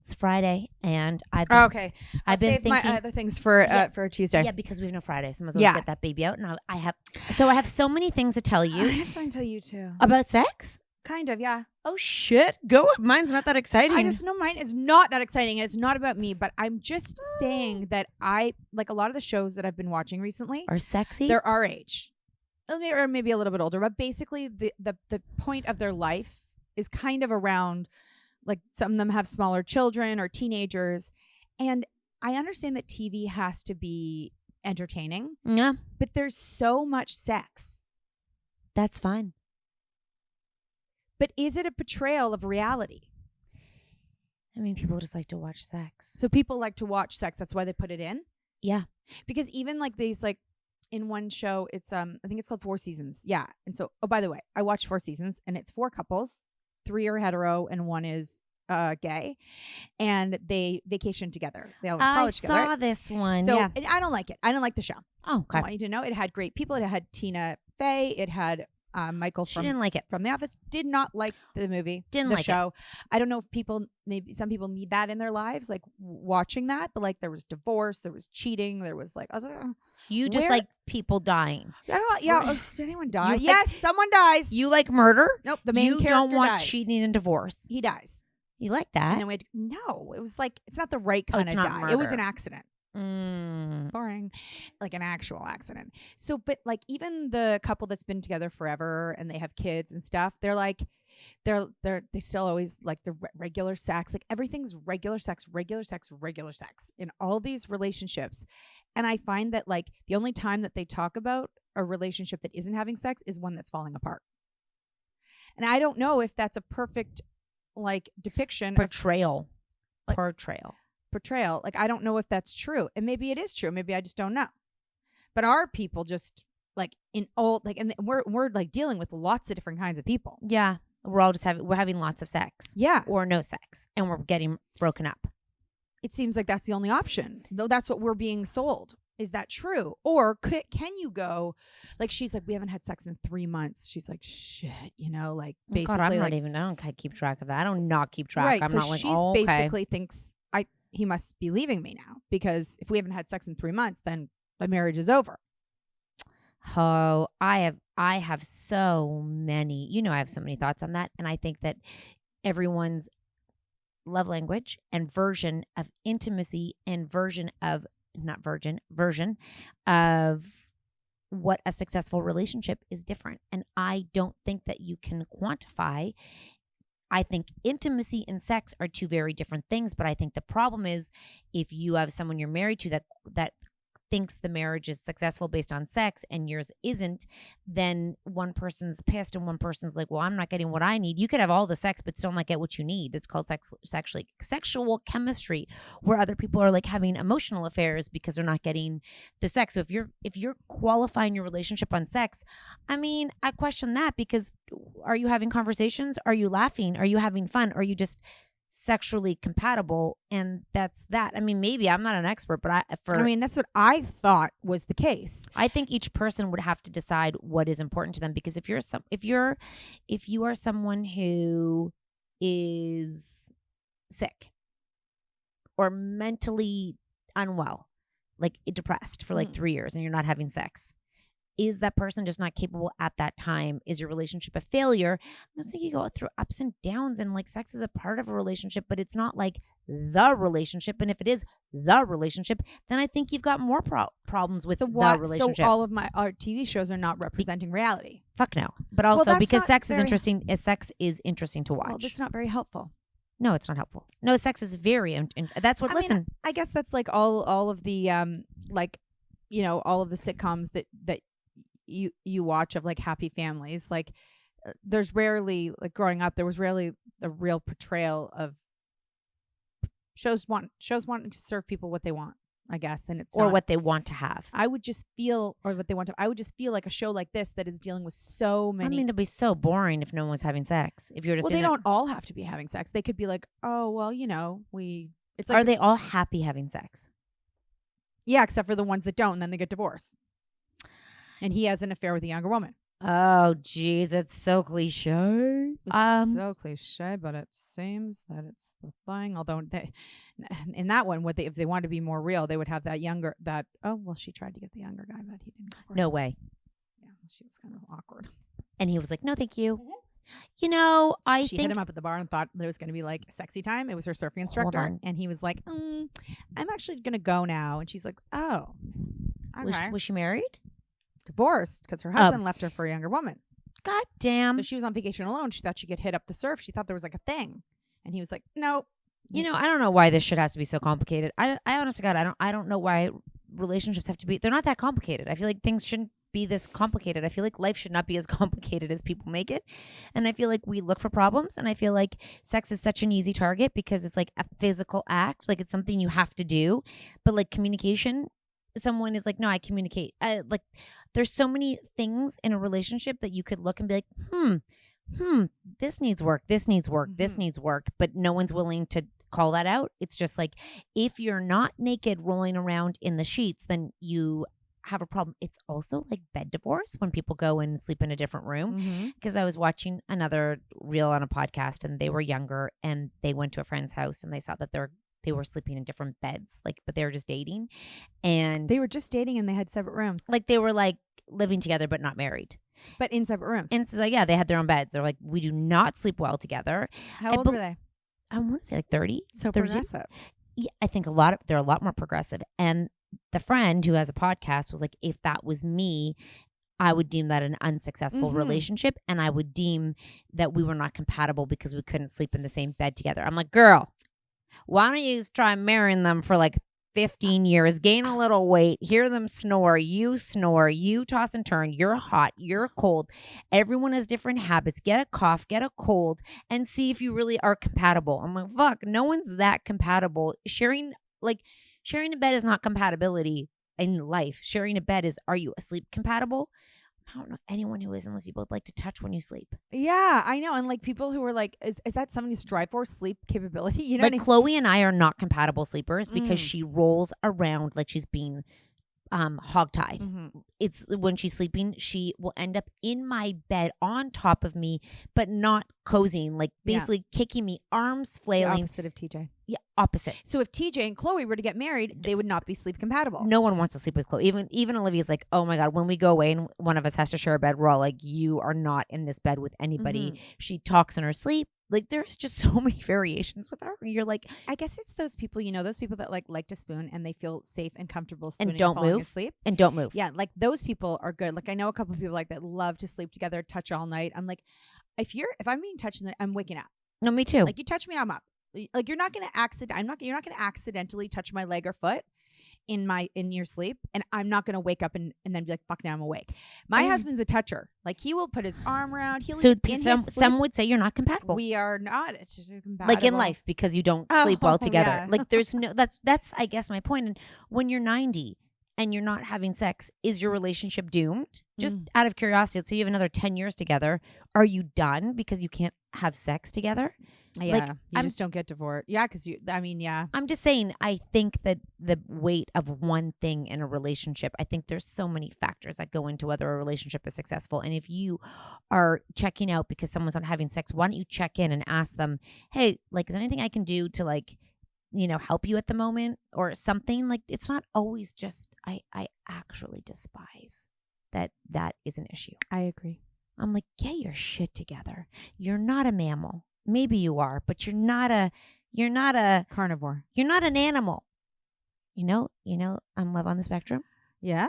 It's Friday, and I've been, Oh, okay. I've been save thinking. my other things for Tuesday. Yeah, because we have no Friday, so I might as well Yeah. get that baby out. And I have so many things to tell I you have something to tell you too. about sex. Kind of, yeah. Oh shit, go! Mine's not that exciting. I just know mine is not that exciting, and it's not about me. But I'm just saying that I like a lot of the shows that I've been watching recently are sexy. They're our age, or maybe a little bit older. But basically, the point of their life is kind of around, like some of them have smaller children or teenagers, and I understand that TV has to be entertaining. Yeah, but there's so much sex. That's fine. But is it a portrayal of reality? I mean, people just like to watch sex. So people like to watch sex. That's why they put it in. Yeah. Because even like these, like in one show, it's I think it's called 4 Seasons. Yeah. And so, oh, by the way, I watched 4 Seasons, and it's 4 couples, 3 are hetero and 1 is gay, and they vacation together. They all went to college together. I saw this one. So yeah. I don't like it. I don't like the show. Oh, okay. I want you to know it had great people. It had Tina Fey. It had Michael She didn't like it. from The Office. Did not like the movie. Didn't the like show. I don't know if maybe some people need that in their lives, like watching that. But like there was divorce, there was cheating, there was like I was like, You just like people dying. I don't, yeah. Did anyone die? You Yes, someone dies. You like murder? Nope. The main you character don't want dies. cheating and divorce. He dies. You like that? And then we had no. It was like it's not the right kind it's of not die. murder. It was an accident. Mm. Boring, like an actual accident. So, but like even the couple that's been together forever and they have kids and stuff, they're like, they still always like the regular sex. Like everything's regular sex in all these relationships. And I find that like the only time that they talk about a relationship that isn't having sex is one that's falling apart. And I don't know if that's a perfect like depiction Portrayal. Like I don't know if that's true, and maybe it is true, maybe I just don't know. But our people just like in all like, and we're like dealing with lots of different kinds of people. Yeah, we're all just having lots of sex. Yeah, or no sex, and we're getting broken up. It seems like that's the only option, though. That's what we're being sold. Is that true? Or can you go like she's like, we haven't had sex in 3 months. She's like, shit, like basically. God, I'm like, not even. I don't keep track of that. I don't not keep track. Right, I'm so not like. She's okay. basically thinks he must be leaving me now, because if we haven't had sex in 3 months, then the marriage is over. Oh, I have so many. I have so many thoughts on that, and I think that everyone's love language and version of intimacy and version of what a successful relationship is different. And I don't think that you can quantify. I think intimacy and sex are two very different things, but I think the problem is if you have someone you're married to that thinks the marriage is successful based on sex and yours isn't, then one person's pissed and one person's like, well, I'm not getting what I need. You could have all the sex but still not get what you need. It's called sexual chemistry, where other people are like having emotional affairs because they're not getting the sex. So if you're qualifying your relationship on sex, I mean, I question that, because are you having conversations? Are you laughing? Are you having fun? Are you just sexually compatible? And that's that. I mean, maybe I'm not an expert, but that's what I thought was the case. I think each person would have to decide what is important to them, because if you are someone who is sick or mentally unwell, like depressed for like 3 years, and you're not having sex, is that person just not capable at that time? Is your relationship a failure? I think you go through ups and downs, and like sex is a part of a relationship, but it's not like the relationship. And if it is the relationship, then I think you've got more problems with the relationship. So all of our TV shows are not representing reality. Fuck no. But also because sex is interesting. Sex is interesting to watch. Well, that's not very helpful. No, it's not helpful. No, sex is very. That's what. Listen, I guess that's like all of the all of the sitcoms that you watch of like happy families. Like there's rarely, like growing up, there was rarely a real portrayal of shows wanting to serve people what they want, I guess, and it's or what they want to have. I would just feel like a show like this that is dealing with so many. I mean, it'd be so boring if no one was having sex. If you're just they don't all have to be having sex. They could be like, oh well, it's like, are they all happy having sex? Yeah, except for the ones that don't, and then they get divorced. And he has an affair with a younger woman. Oh, geez, it's so cliche. It's so cliche, but it seems that it's the thing. Although in that one, if they wanted to be more real, they would have she tried to get the younger guy, but he didn't go for it. No way. Yeah, she was kind of awkward. And he was like, no, thank you. Mhm. I She think hit him up at the bar and thought that it was going to be like sexy time. It was her surfing instructor. on. And he was like, I'm actually going to go now. And she's like, oh, okay. Was she married? Divorced because her husband left her for a younger woman. God damn. So she was on vacation alone. She thought she could hit up the surf. She thought there was like a thing. And he was like, nope. I don't know why this shit has to be so complicated. I honestly, God, I don't know why relationships have to be. They're not that complicated. I feel like things shouldn't be this complicated. I feel like life should not be as complicated as people make it. And I feel like we look for problems. And I feel like sex is such an easy target because it's like a physical act. Like it's something you have to do. But like communication, someone is like, no, I communicate. Like there's so many things in a relationship that you could look and be like, this needs work. This needs work. Mhm. This needs work. But no one's willing to call that out. It's just like, if you're not naked rolling around in the sheets, then you have a problem. It's also like bed divorce when people go and sleep in a different room. Mhm. Because I was watching another reel on a podcast and they were younger and they went to a friend's house and they saw that they were sleeping in different beds, like, but they were just dating. And They were just dating and they had separate rooms. like they were like living together but not married. But in separate rooms. And so yeah, they had their own beds. They're like, we do not sleep well together. How old were they? I want to say like 30. So 32. progressive. Yeah, I think they're a lot more progressive. And the friend who has a podcast was like, if that was me, I would deem that an unsuccessful relationship. And I would deem that we were not compatible because we couldn't sleep in the same bed together. I'm like, girl, why don't you just try marrying them for like 15 years, gain a little weight, hear them snore, you toss and turn, you're hot, you're cold. Everyone has different habits. Get a cough, get a cold, and see if you really are compatible. I'm like, fuck, no one's that compatible. Sharing a bed is not compatibility in life. Sharing a bed is, are you sleep compatible? I don't know anyone who is unless you both like to touch when you sleep. Yeah, I know. And like people who are like, is that something to strive for? Sleep capability? You know, like Chloe and I are not compatible sleepers because she rolls around like she's being hogtied. It's when she's sleeping, she will end up in my bed on top of me, but not cozying, like basically kicking me, arms flailing. The opposite of TJ. Yeah, opposite. So if TJ and Chloe were to get married, they would not be sleep compatible. No one wants to sleep with Chloe. Even Olivia's like, oh my God, when we go away and one of us has to share a bed, we're all like, you are not in this bed with anybody. She talks in her sleep. Like there's just so many variations with her. You're like, I guess it's those people, those people that like to spoon and they feel safe and comfortable spooning and don't falling move asleep. And don't move. Yeah, like those people are good. Like I know a couple of people like that love to sleep together, touch all night. I'm like, if I'm being touched, I'm waking up. No, me too. Like you touch me, I'm up. Like you're not gonna accidentally touch my leg or foot in your sleep, and I'm not gonna wake up and then be like, fuck, now I'm awake. My husband's a toucher. Like he will put his arm around. Some would say you're not compatible. We are not. It's just compatible. Like in life, because you don't sleep well together. Yeah. Like there's no. That's I guess my point. And when you're 90 and you're not having sex, is your relationship doomed? Just out of curiosity, let's say you have another 10 years together. Are you done because you can't have sex together? Yeah, like, you just don't get divorced. Yeah, because I'm just saying, I think that the weight of one thing in a relationship, I think there's so many factors that go into whether a relationship is successful. And if you are checking out because someone's not having sex, why don't you check in and ask them, hey, like, is there anything I can do to like, help you at the moment or something? Like, it's not always just, I actually despise that is an issue. I agree. I'm like, get your shit together. You're not a mammal. Maybe you are, but you're not a Carnivore. You're not an animal. I'm Love on the Spectrum. Yeah.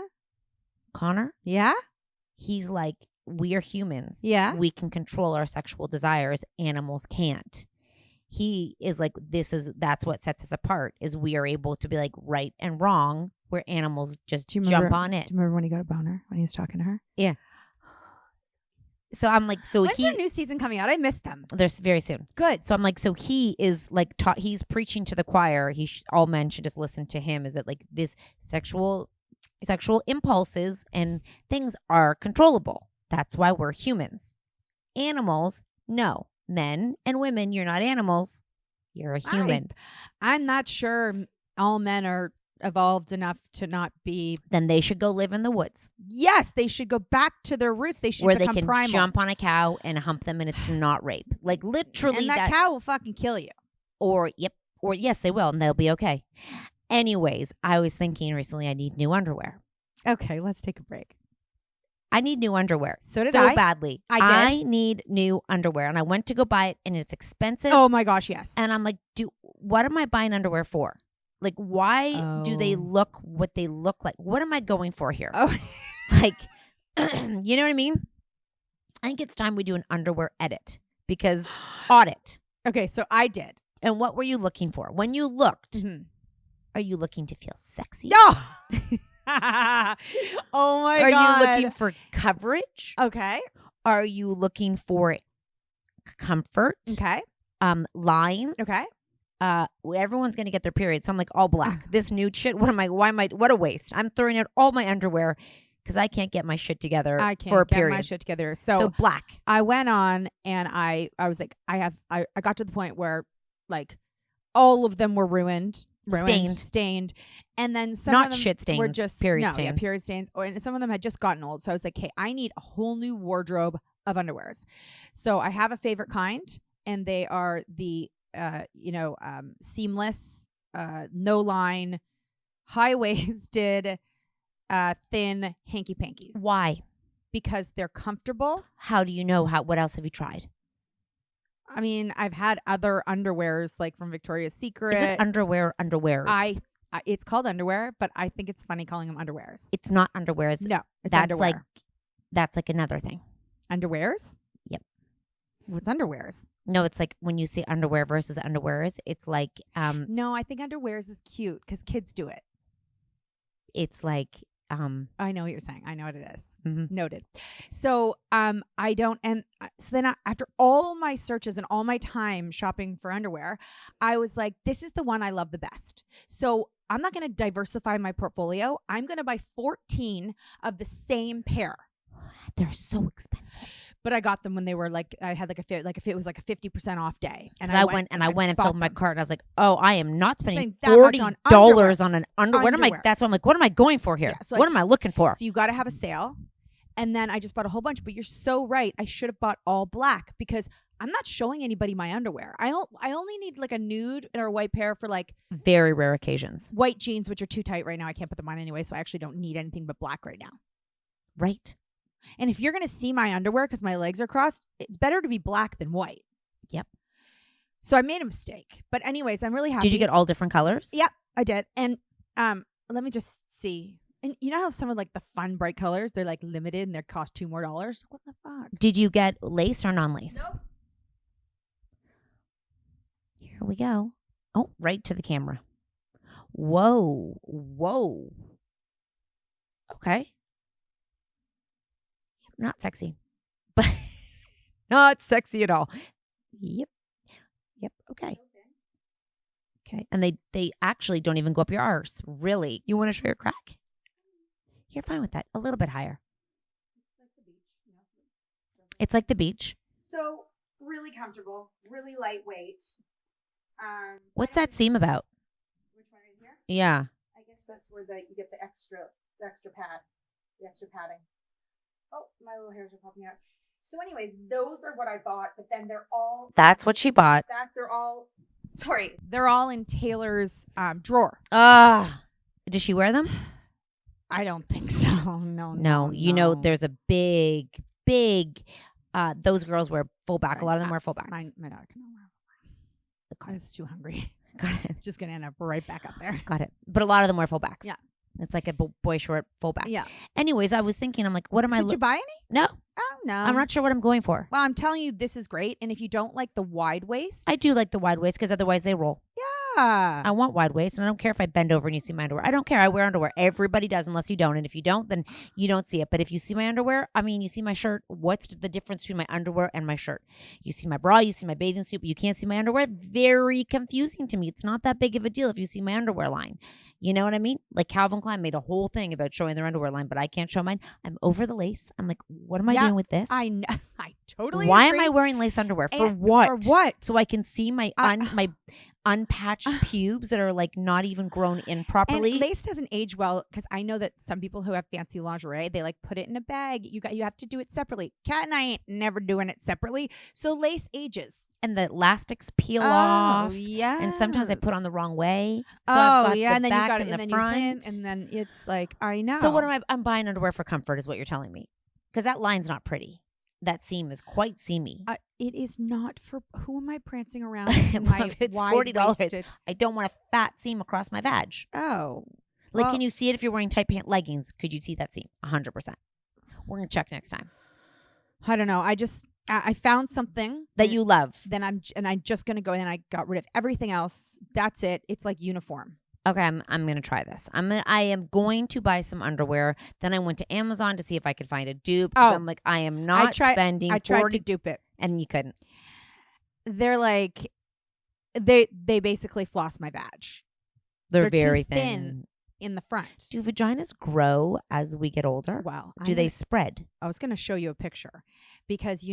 Connor. Yeah. He's like, we are humans. Yeah. We can control our sexual desires. Animals can't. He is like, that's what sets us apart, is we are able to be like right and wrong where animals just jump on it. Do you remember when he got a boner when he was talking to her? Yeah. So I'm like, when's the new season coming out? I missed them. There's very soon. Good. So I'm like, so he is like, he's preaching to the choir. All men should just listen to him. Is it like this sexual impulses and things are controllable? That's why we're humans. Animals, no. Men and women, you're not animals. You're a human. I'm not sure all men are evolved enough to not be. Then they should go live in the woods Yes, they should go back to their roots. They should where they become can primal. jump on a cow and hump them, and it's not rape. Like literally, And that cow will fucking kill you. Or yes, they will, and they'll be okay. Anyways, I was thinking recently I need new underwear. Okay, let's take a break. I need new underwear. So did so I. badly. I did. need new underwear, and I went to go buy it, and it's expensive. Oh my gosh, yes. And I'm like, what am I buying underwear for? Like, why do they look what they look like? What am I going for here? Oh. Like, you know what I mean? I think it's time we do an underwear edit because audit. Okay, so I did. And what were you looking for? When you looked, Mm-hmm. Are you looking to feel sexy? No. Oh my God. Are God. you looking for coverage? Okay. Are you looking for comfort? Okay. Lines? Okay. Everyone's gonna get their period, so I'm like all black. This nude shit. What a waste. I'm throwing out all my underwear because I can't get my shit together for a period. My shit together. So black. I went on and I was like, I got to the point where like all of them were ruined, stained, and then some Not of them shit stains, were just period stains. Yeah, period stains, and some of them had just gotten old. So I was like, hey, I need a whole new wardrobe of underwears. So I have a favorite kind, and they are the seamless, no line, high waisted, thin hanky pankies. Why? Because they're comfortable. How do you know? What else have you tried? I mean, I've had other underwears like from Victoria's Secret. Is it underwears? It's called underwear, but I think it's funny calling them underwears. It's not underwears. No, it's that's underwear. That's like another thing. Underwears? Yep. What's underwears? No, it's like when you say underwear versus underwears, it's like No, I think underwears is cute because kids do it. It's like I know what you're saying. I know what it is. Mm-hmm. Noted. So I don't, and so then after all my searches and all my time shopping for underwear, I was like, this is the one I love the best. So I'm not going to diversify my portfolio. I'm going to buy 14 of the same pair. They're so expensive. But I got them when they were like, I had like if it was like a 50% off day. And I went and filled my cart and I was like, oh, I am not spending $40 $40 on an underwear. That's what I'm like, what am I going for here? Yeah, so what am I looking for? So you got to have a sale. And then I just bought a whole bunch, but you're so right. I should have bought all black because I'm not showing anybody my underwear. I only need like a nude or a white pair for like very rare occasions. White jeans, which are too tight right now. I can't put them on anyway. So I actually don't need anything but black right now. Right. And if you're going to see my underwear because my legs are crossed, it's better to be black than white. Yep. So I made a mistake. But anyways, I'm really happy. Did you get all different colors? Yep, I did. And let me just see. And you know how some of like the fun bright colors, they're like limited and they cost $2 more? What the fuck? Did you get lace or non-lace? Nope. Here we go. Oh, right to the camera. Whoa. Okay. Not sexy. But not sexy at all. Yep. Okay. And they actually don't even go up your arse. Really. You want to show your crack? You're fine with that. A little bit higher. It's like the beach. So really comfortable, really lightweight. What's that seam about? Which one right here? Yeah. I guess that's where you get the extra pad, the extra padding. Oh, my little hairs are popping out. So anyways, those are what I bought, but then they're all... That's what she bought. They're all in Taylor's drawer. Does she wear them? I don't think so. No. You know, there's a big, those girls wear full back. A lot of them wear full backs. My dog can wear the car is too hungry. Got it. It's just going to end up right back up there. Got it. But a lot of them wear full backs. Yeah. It's like a boy short full back. Yeah. Anyways, I was thinking, I'm like, what am I... Did you buy any? No. Oh, no. I'm not sure what I'm going for. Well, I'm telling you, this is great. And if you don't like the wide waist... I do like the wide waist because otherwise they roll. Yeah. I want wide waist, and I don't care if I bend over and you see my underwear. I don't care. I wear underwear. Everybody does unless you don't. And if you don't, then you don't see it. But if you see my underwear, I mean, you see my shirt. What's the difference between my underwear and my shirt? You see my bra, you see my bathing suit, but you can't see my underwear. Very confusing to me. It's not that big of a deal if you see my underwear line. You know what I mean? Like Calvin Klein made a whole thing about showing their underwear line, but I can't show mine. I'm over the lace. I'm like, what am I doing with this? I know. I totally Why agree. am I wearing lace underwear? For what? For what? So I can see my unpatched pubes that are like not even grown in properly. And lace doesn't age well because I know that some people who have fancy lingerie, they like put it in a bag. You have to do it separately. Cat and I ain't never doing it separately. So lace ages. And the elastics peel off. Yeah. And sometimes I put on the wrong way. So I've got yeah, the and then you back got it, and and the then front. you thin, and then it's like I know. So what am I? I'm buying underwear for comfort, is what you're telling me, because that line's not pretty. That seam is quite seamy. It is not for who am I prancing around? Well, if it's $40, wide-waisted- I don't want a fat seam across my vag. Oh, Like, well, can you see it if you're wearing tight pant leggings? Could you see that seam? 100%. We're gonna check next time. I don't know. I found something That you love. Then I'm just gonna go and I got rid of everything else. That's it. It's like uniform. Okay, I'm gonna try this. I am going to buy some underwear. Then I went to Amazon to see if I could find a dupe. Oh, I'm like, I am not spending. I tried 40, to dupe it. and you couldn't. They're like, they basically floss my vag. They're very too thin in the front. Do vaginas grow as we get older? Well, Do they spread? I was going to show you a picture because,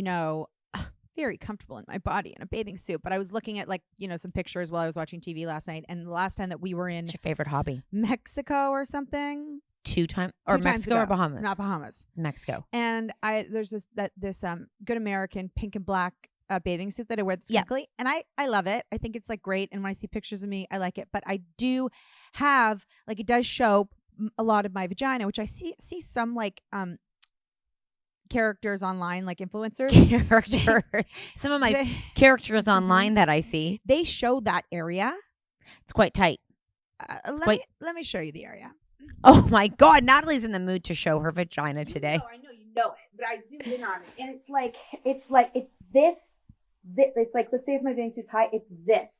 very comfortable in my body in a bathing suit. But I was looking at some pictures while I was watching TV last night. And the last time that we were in What's your favorite hobby? Mexico or something. Two times Mexico or Bahamas? Not Bahamas. Mexico. And there's this Good American pink and black bathing suit that I wear that's Yeah. crinkly. And I love it. I think it's like great. And when I see pictures of me, I like it. But I do have it does show a lot of my vagina, which I see some characters online, like influencers. Some of my characters online that I see. They show that area. It's quite tight. Let me show you the area. Oh my God, Natalie's in the mood to show her vagina today. I know you know it, but I zoomed in on it, and it's this. It's like, let's say if my bathing suit's high, it's this.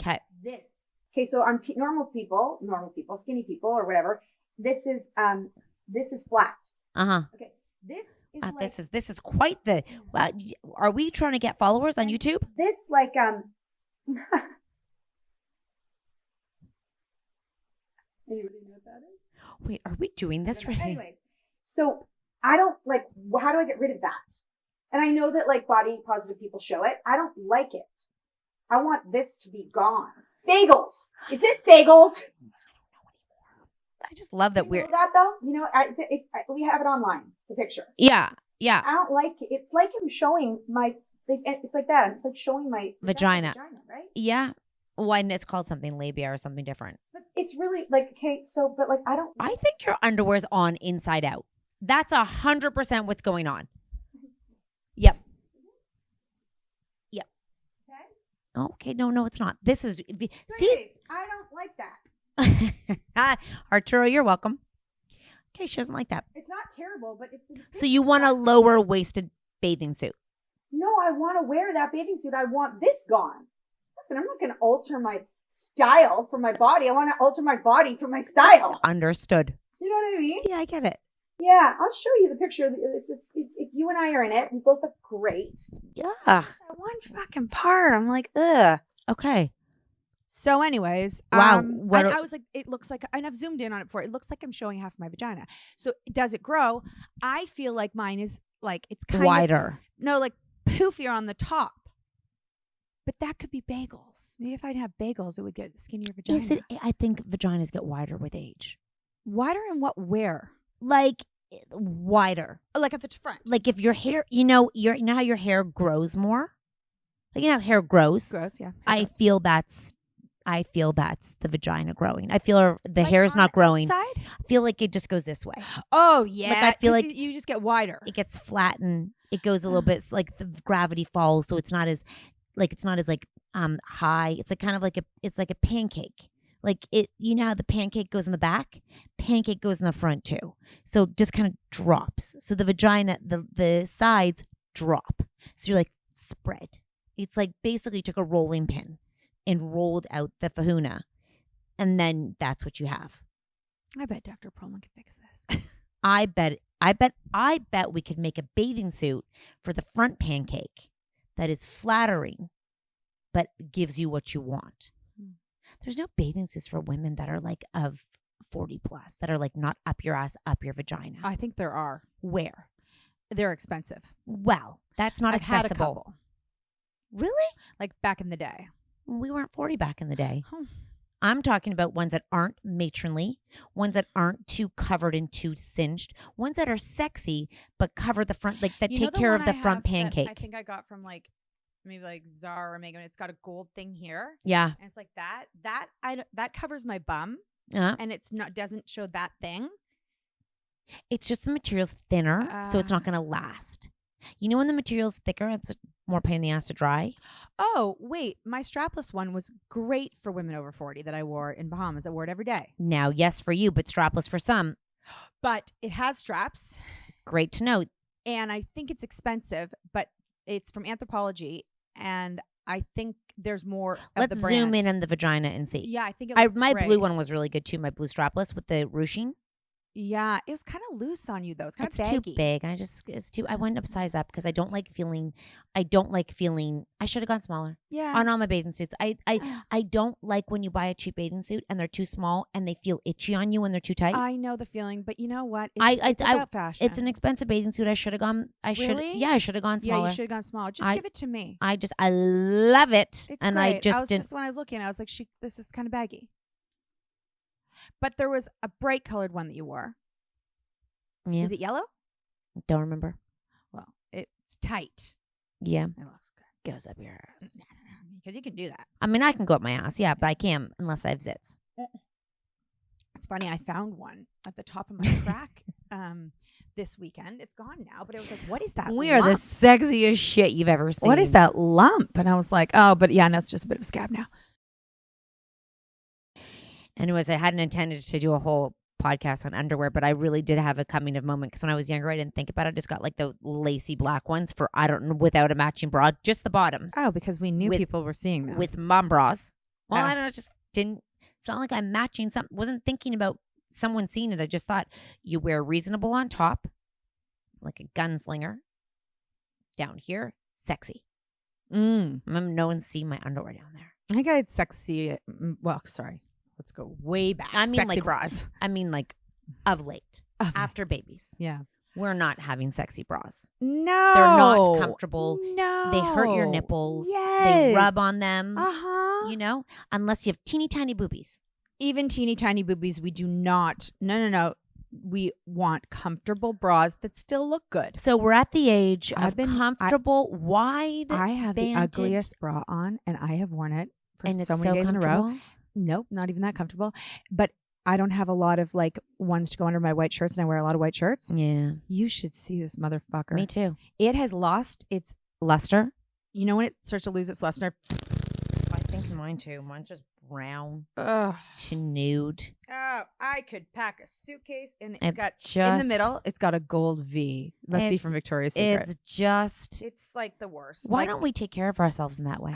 Okay. This. Okay, so on normal people, skinny people, or whatever, this is flat. Okay. This is quite the. Wow, are we trying to get followers on YouTube? This Anybody know what that is? Wait, are we doing this right? Anyways, so I don't how do I get rid of that? And I know that body positive people show it. I don't like it. I want this to be gone. Bagels. Is this bagels? I just love that we're that though. We have it online. The picture. Yeah. I don't like it. It's like him showing my. It's like that. It's like showing my vagina, right? Yeah. Why? It's called something labia or something different. But it's really okay. So, but I don't. I think your underwear's on inside out. That's 100% what's going on. Yep. Okay. No, it's not. This is. See, I don't like that. Arturo, you're welcome. Okay, she doesn't like that. It's not terrible, but it's. So you want a lower waisted bathing suit? No, I want to wear that bathing suit. I want this gone. Listen, I'm not going to alter my style for my body. I want to alter my body for my style. Understood. You know what I mean? Yeah, I get it. Yeah, I'll show you the picture. It's you and I are in it. We both look great. Yeah. That one fucking part. I'm like, ugh. Okay. So, anyways, wow. I was like, it looks like, and I've zoomed in on it before. It looks like I'm showing half my vagina. So, does it grow? I feel like mine is it's kind wider. Poofier on the top. But that could be bagels. Maybe if I'd have bagels, it would get a skinnier vagina. Is it? I think vaginas get wider with age. Wider in what? Where? Wider. At the front. If your hair, you know how your hair grows more. How hair grows. Gross, yeah. I feel that's the vagina growing. I feel the hair is not growing. Outside? I feel like it just goes this way. Oh yeah. I feel like you just get wider. It gets flattened. It goes a little bit. It's the gravity falls, so it's not as high. It's kind of it's like a pancake. How the pancake goes in the back, pancake goes in the front too. So it just kind of drops. So the vagina, the sides drop. So you're spread. It's basically took a rolling pin and rolled out the fahuna, and then that's what you have. I bet Dr. Perlman could fix this. I bet we could make a bathing suit for the front pancake that is flattering, but gives you what you want. There's no bathing suits for women that are of 40 plus that are not up your ass, up your vagina. I think there are. Where? They're expensive. Well, that's not I've accessible. had a couple. Really? Back in the day. We weren't 40 back in the day. Oh. I'm talking about ones that aren't matronly, ones that aren't too covered and too cinched, ones that are sexy but cover the front, like that You know take care one of the I front have that pancake. I think I got from like maybe like Zara or Megan. It's got a gold thing here. Yeah. And it's like that. That covers my bum. Yeah. And it's not doesn't show that thing. It's just the material's thinner, so it's not going to last. You know when the material's thicker, it's more pain in the ass to dry? Oh, wait. My strapless one was great for women over 40 that I wore in Bahamas. I wore it every day. Now, yes for you, but strapless for some. But it has straps. Great to know. And I think it's expensive, but it's from Anthropology. And I think there's more of Let's the brand. zoom in on the vagina and see. Yeah, I think it looks my great. blue one was really good too. My blue strapless with the ruching. Yeah, it was kind of loose on you though. It's kind of It's baggy. too big. I went up size up because I don't like feeling I should have gone smaller. Yeah. On all my bathing suits. I don't like when you buy a cheap bathing suit and they're too small and they feel itchy on you when they're too tight. I know the feeling, but you know what? It's about fashion. It's an expensive bathing suit. I should have gone Really? I should have gone smaller. Yeah, you should have gone smaller. Just give it to me. I love it. It's and great. I just didn't. When I was looking, I was like, this is kind of baggy. But there was a bright colored one that you wore. Yeah. Is it yellow? Don't remember. Well, it's tight. Yeah. It looks good. Goes up your ass. Because you can do that. I mean, I can go up my ass, yeah, but I can't unless I have zits. It's funny. I found one at the top of my crack this weekend. It's gone now, but it was like, what is that We lump? are the sexiest shit you've ever seen. What is that lump? And I was like, oh, but yeah, no, it's just a bit of a scab now. Anyways, I hadn't intended to do a whole podcast on underwear, but I really did have a coming of moment because when I was younger, I didn't think about it. I just got like the lacy black ones for, I don't know, without a matching bra, just the bottoms. Oh, because we knew people were seeing them. With mom bras. Well, Oh. I don't know, just didn't, it's not like I'm matching something, wasn't thinking about someone seeing it. I just thought you wear reasonable on top, like a gunslinger. Down here, sexy. No one see my underwear down there. I think I had sexy. Well, sorry. Let's go way back. I mean, sexy like bras. I mean, like of late, after babies. Yeah. We're not having sexy bras. No. They're not comfortable. No. They hurt your nipples. Yes. They rub on them. Uh-huh. You know, unless you have teeny tiny boobies. Even teeny tiny boobies, we do not. No. We want comfortable bras that still look good. So we're at the age of I've been- comfortable, wide. I have the banded- ugliest bra on, and I have worn it for and it's so many days in a row. comfortable. Nope, not even that comfortable. But I don't have a lot of like ones to go under my white shirts, and I wear a lot of white shirts. Yeah, You should see this motherfucker. me too. It has lost its. Luster. You know when it starts to lose its luster? I think mine too. Mine's just brown Ugh. to nude. Oh, I could pack a suitcase, and It's got just in the middle. It's got a gold V. Must be It's- from Victoria's Secret. It's just. It's like the worst. Why Like- don't we take care of ourselves in that way?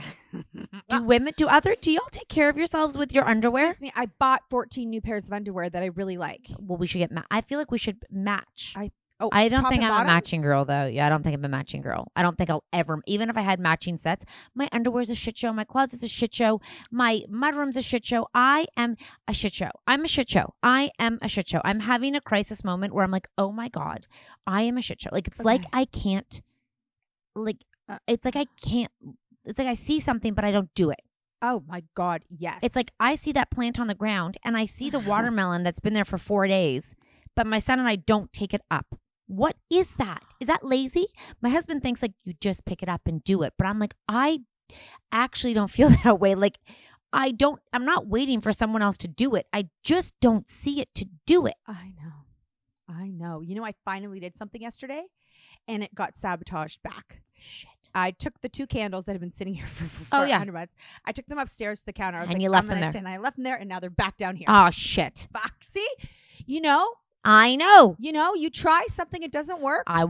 Do y'all take care of yourselves with your underwear? Excuse me, I bought 14 new pairs of underwear that I really like. Well, we should get. I feel like we should match. Oh, I don't top think and I'm a bottom? matching girl, though. Yeah, I don't think I'm a matching girl. I don't think I'll ever, even if I had matching sets, my underwear's a shit show. My closet's a shit show. My mudroom's a shit show. I am a shit show. I'm a shit show. I am a shit show. I'm having a crisis moment where I'm like, oh my God, I am a shit show. Like, it's like I can't, like, it's like I can't, it's like I see something, but I don't do it. Oh my God, yes. It's like I see that plant on the ground and I see the watermelon that's been there for 4 days, but my son and I don't take it up. What is that? Is that lazy? My husband thinks like you just pick it up and do it. But I'm like, I actually don't feel that way. Like I'm not waiting for someone else to do it. I just don't see it to do it. I know. You know, I finally did something yesterday and it got sabotaged back. Shit. I took the 2 candles that have been sitting here for Oh, yeah. 100 months. I took them upstairs to the counter. I was And like, you left I'm them gonna there. And I left them there and now they're back down here. Oh, shit. Fuck. See? You know, I know. you try something, it doesn't work. I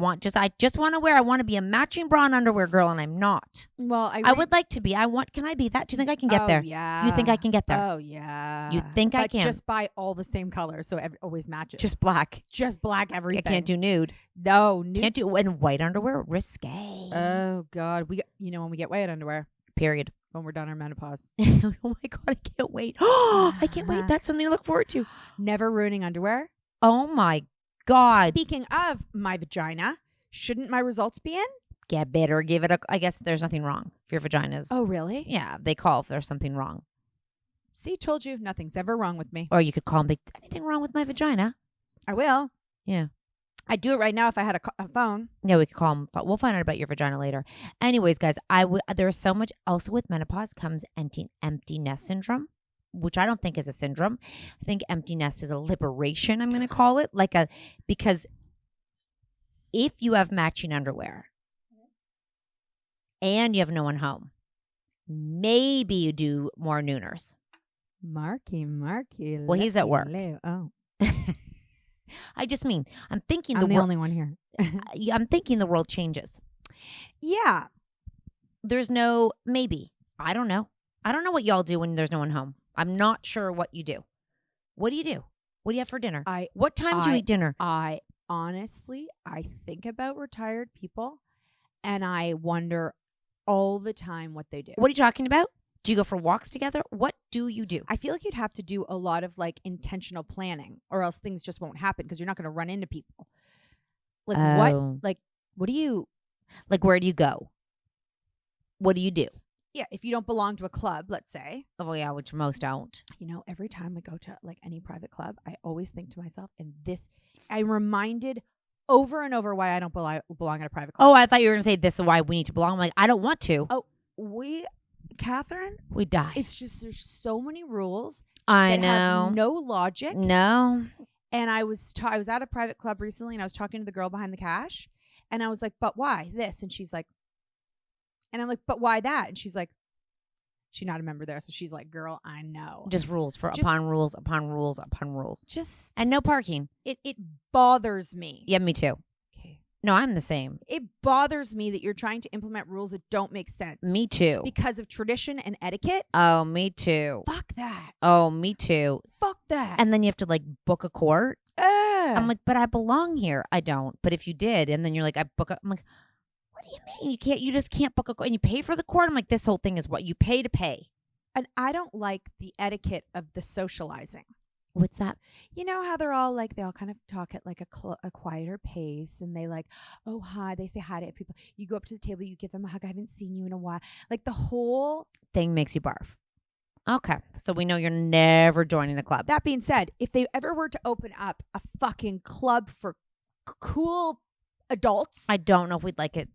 just want to wear. I want to be a matching bra and underwear girl, and I'm not. Well, I would like to be. Can I be that? Do you think I can get there? Yeah. You think I can get there? Oh yeah. You think I But can? just buy all the same color so it always matches. Just black. Just black everything. I can't do nude. No, Can't do and white underwear. Risque. Oh God, when we get white underwear Period. when we're done our menopause. Oh my God, I can't wait. I can't wait. That's something to look forward to. Never ruining underwear. Oh my God. Speaking of my vagina, shouldn't my results be in? get better, give it a. I guess there's nothing wrong if your vagina's. Oh, really? Yeah, they call if there's something wrong. See, told you, nothing's ever wrong with me. Or you could call and be, anything wrong with my vagina? I will. Yeah. I'd do it right now if I had a phone. Yeah, we could call them. We'll find out about your vagina later. Anyways, guys, there's so much. Also, with menopause comes empty nest syndrome, which I don't think is a syndrome. I think empty nest is a liberation. I'm going to call it because if you have matching underwear and you have no one home, maybe you do more nooners. Marky. Well, he's at work. Oh. I just mean, I'm thinking I'm the only one here. I'm thinking the world changes. Yeah. There's no, maybe. I don't know. I don't know what y'all do when there's no one home. I'm not sure what you do. What do you do? What do you have for dinner? What time do you eat dinner? I honestly think about retired people and I wonder all the time what they do. What are you talking about? Do you go for walks together? What do you do? I feel like you'd have to do a lot of like intentional planning or else things just won't happen because you're not going to run into people. Like what do you... Like where do you go? What do you do? Yeah, if you don't belong to a club, let's say. Oh yeah, which most don't. You know, every time I go to like any private club, I always think to myself, I'm reminded over and over why I don't belong at a private club. Oh, I thought you were going to say this is why we need to belong. I'm like, I don't want to. Oh, Catherine, we die. It's just there's so many rules. I that know. Have no logic. No. And I was at a private club recently, and I was talking to the girl behind the cash, and I was like, "But why this?" And she's like, and I'm like, "But why that?" And she's like, she's not a member there, so she's like, "Girl, I know." Just rules upon rules upon rules upon rules. And no parking. It bothers me. Yeah, me too. Okay. No, I'm the same. It bothers me that you're trying to implement rules that don't make sense. Me too. Because of tradition and etiquette. Oh, me too. Fuck that. Oh, me too. Fuck that. And then you have to like book a court. I'm like, but I belong here. I don't. But if you did, and then you're like, I'm like, what do you mean? You just can't book a court and you pay for the court? I'm like, this whole thing is what you pay to pay. And I don't like the etiquette of the socializing. What's that? You know how they all kind of talk at like a quieter pace, and they like, oh, hi. They say hi to people. You go up to the table, you give them a hug. I haven't seen you in a while. Like the whole thing makes you barf. Okay. So we know you're never joining a club. That being said, if they ever were to open up a fucking club for cool adults. I don't know if we'd like it.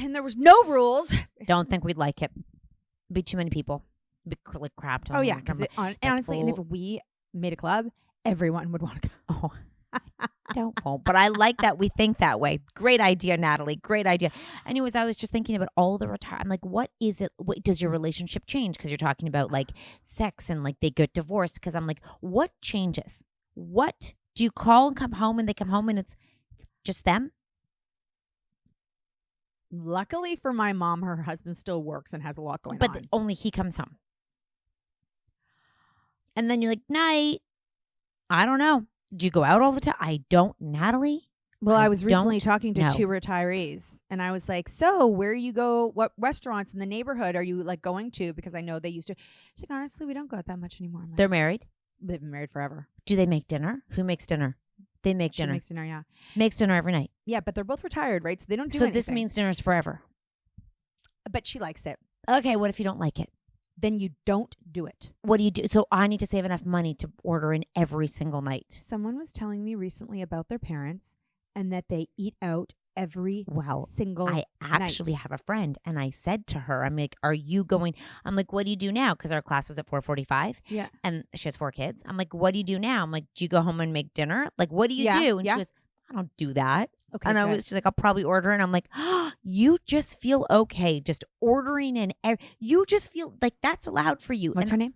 And there was no rules. Don't think we'd like it. Be too many people. Be like crap. Oh, yeah. Because honestly, and if we made a club, everyone would want to go. Oh, don't. But I like that we think that way. Great idea, Natalie. Great idea. Anyways, I was just thinking about all the retire. I'm like, what is it? What, does your relationship change? Because you're talking about like sex and like they get divorced. Because I'm like, what changes? What do you call and come home and they come home and it's just them? Luckily for my mom, her husband still works and has a lot going on. But only he comes home. And then you're like, night. I don't know. Do you go out all the time? I don't, Natalie. Well, I was recently talking to two retirees, and I was like, so where you go, what restaurants in the neighborhood are you like going to? Because I know they used to. She's like, honestly, we don't go out that much anymore. Like, they're married? They've been married forever. Do they make dinner? Who makes dinner? They make dinner. She makes dinner, yeah. Makes dinner every night. Yeah, but they're both retired, right? So they don't do anything. So this means dinner's forever. But she likes it. Okay, what if you don't like it? Then you don't do it. What do you do? So I need to save enough money to order in every single night. Someone was telling me recently about their parents and that they eat out every single night. I actually have a friend, and I said to her, I'm like, are you going? I'm like, what do you do now? Because our class was at 4:45. Yeah. And she has 4 kids. I'm like, what do you do now? I'm like, do you go home and make dinner? Like, what do you do? And she goes, I don't do that. Okay. And she's like, I'll probably order. And I'm like, oh, you just feel okay just ordering and you just feel like that's allowed for you. What's her name?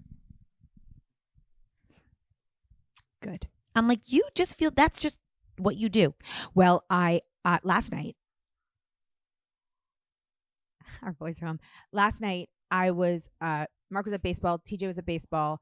Good. I'm like, you just feel that's just what you do. Well, I last night, our boys are home. Last night, I was Mark was at baseball, TJ was at baseball,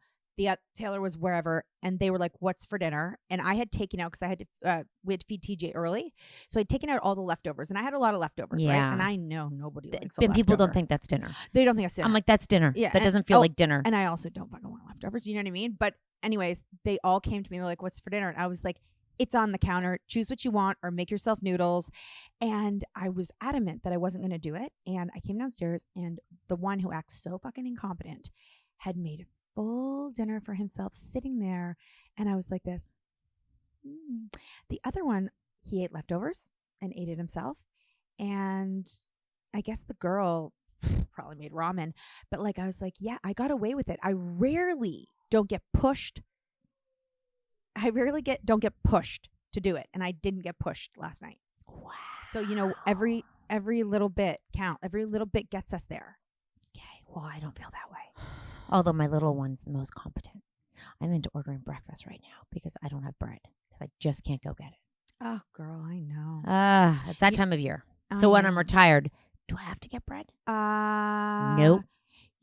Taylor was wherever, and they were like, "What's for dinner?" And I had taken out because I had to we had to feed TJ early, so I'd taken out all the leftovers, and I had a lot of leftovers, right? And I know nobody likes. And people don't think that's dinner. They don't think that's dinner. I'm like, that's dinner. Yeah, that doesn't feel like dinner. And I also don't fucking want leftovers. You know what I mean? But anyways, they all came to me. They're like, "What's for dinner?" And I was like, It's on the counter. Choose what you want or make yourself noodles. And I was adamant that I wasn't going to do it. And I came downstairs, and the one who acts so fucking incompetent had made a full dinner for himself sitting there. And I was like this. The other one, he ate leftovers and ate it himself. And I guess the girl probably made ramen. But like, I was like, yeah, I got away with it. I rarely don't get pushed. Don't get pushed to do it. And I didn't get pushed last night. Wow. So, every little bit count. Every little bit gets us there. Okay. Well, I don't feel that way. Although my little one's the most competent. I'm into ordering breakfast right now because I don't have bread. Because I just can't go get it. Oh, girl, I know. It's that time of year. So when I'm retired, do I have to get bread? Nope.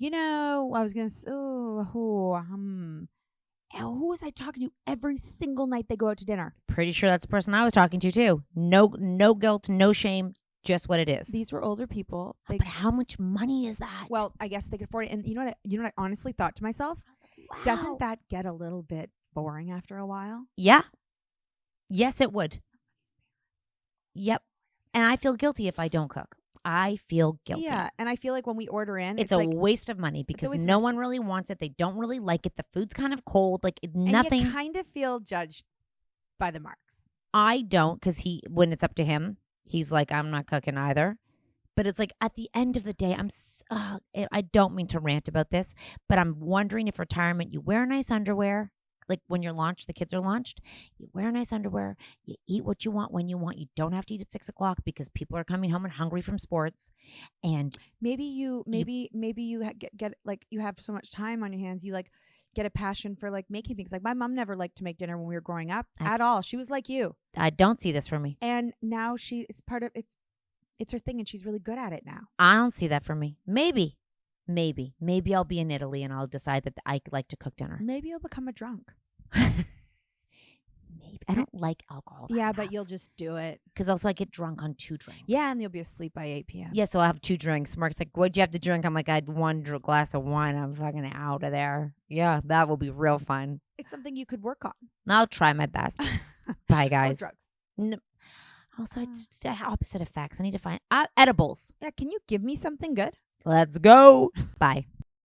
I was going to who was I talking to every single night they go out to dinner? Pretty sure that's the person I was talking to too. No guilt, no shame, just what it is. These were older people. But how much money is that? Well, I guess they could afford it. And you know what I honestly thought to myself? Wow. Doesn't that get a little bit boring after a while? Yeah. Yes, it would. Yep. And I feel guilty if I don't cook. I feel guilty. Yeah, and I feel like when we order in, it's a waste of money because no one really wants it. They don't really like it. The food's kind of cold. Like nothing. And you kind of feel judged by the marks. I don't, because when it's up to him, he's like, I'm not cooking either. But it's like at the end of the day, I don't mean to rant about this, but I'm wondering if retirement, you wear nice underwear. Like when you're launched, the kids are launched, you wear nice underwear, you eat what you want when you want. You don't have to eat at 6 o'clock because people are coming home and hungry from sports. And maybe you get like you have so much time on your hands, you like get a passion for like making things. Like my mom never liked to make dinner when we were growing up at all. She was like you. I don't see this for me. And now it's her thing, and she's really good at it now. I don't see that for me. Maybe I'll be in Italy and I'll decide that I like to cook dinner. Maybe you'll become a drunk. Maybe. I don't like alcohol. Yeah, but you'll just do it. Because also I get drunk on 2 drinks. Yeah, and you'll be asleep by 8 p.m. Yeah, so I'll have 2 drinks. Mark's like, what'd you have to drink? I'm like, I had 1 glass of wine. I'm fucking out of there. Yeah, that will be real fun. It's something you could work on. I'll try my best. Bye, guys. No drugs. No. Also, it's opposite effects. I need to find edibles. Yeah, can you give me something good? Let's go. Bye.